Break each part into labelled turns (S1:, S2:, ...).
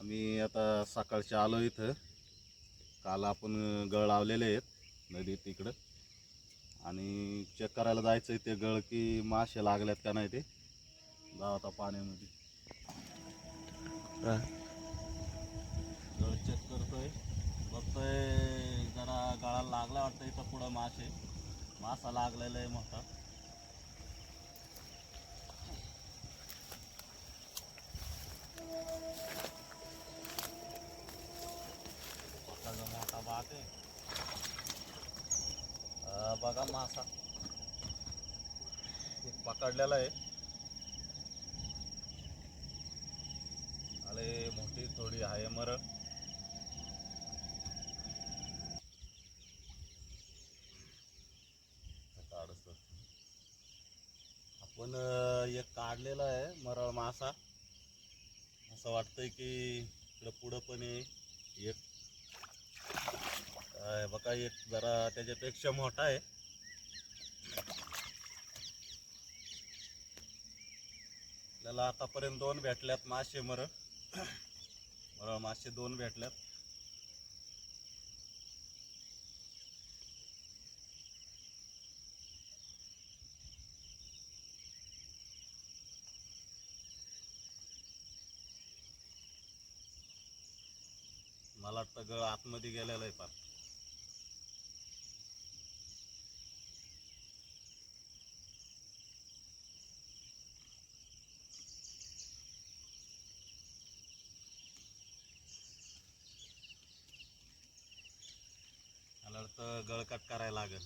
S1: आम्ही आता सकाळचे आलो इथं. काल आपण गळ लावलेले आहेत नदीत इकडं आणि चेक करायला जायचं आहे ते गळ की मासे लागल्यात का नाही ते. जाऊ आता पाण्यामध्ये गळ चेक करतोय, बघतोय जरा गळाला लागला वाटतं. इथं पुढं मासा लागलेला आहे मोठा. मोठा बाग आहे. बघा मासा एक पकडलेला आहे. अरे मोठी थोडी आहे मरळ. आपण एक काढलेला आहे मरळ मासा. असं वाटतंय की इकडं पुढं पण एक बघा, एक जरा त्याच्यापेक्षा मोठा आहे. आपल्याला आतापर्यंत 2 भेटल्यात मासे मरळ मासे 2 भेटल्यात. मला वाटतं गळ आतमध्ये गेलेलं आहे पार. मला वाटतं गळ कट करायला लागेल,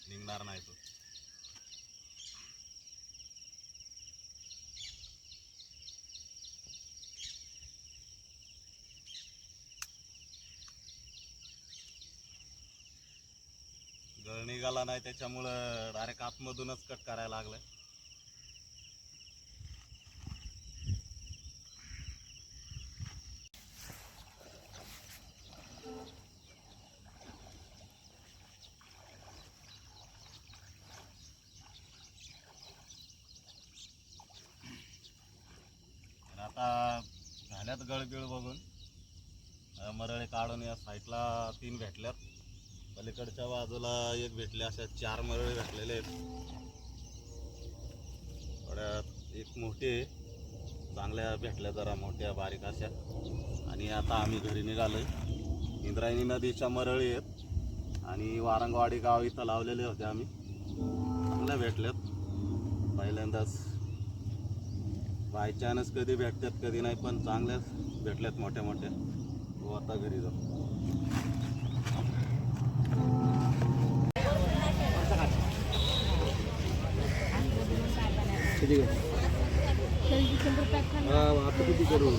S1: निघणार नाही तो. गळ निघाला नाही त्याच्यामुळं डायरेक्ट आतमधूनच कट करायला लागलाय. आता झाल्यात गळबिळ बघून मरळे काढून या साईडला 3 भेटल्यात. पलीकडच्या बाजूला 1 भेटले. अशा 4 मरळे भेटलेले आहेत. थोड्यात एक मोठी आहे, चांगल्या भेटल्या जरा मोठ्या बारीक अशा. आणि आता आम्ही घरी निघालोय. इंद्रायणी नदीच्या मरळी आहेत आणि वारंगवाडी गाव इथं लावलेले होते आम्ही. चांगल्या भेटल्यात. पहिल्यांदाच बाय चान्स कधी भेटतात कधी नाही, पण चांगल्याच भेटल्यात मोठ्या मोठ्या. तो आता घरी जाऊ. आता किती करू?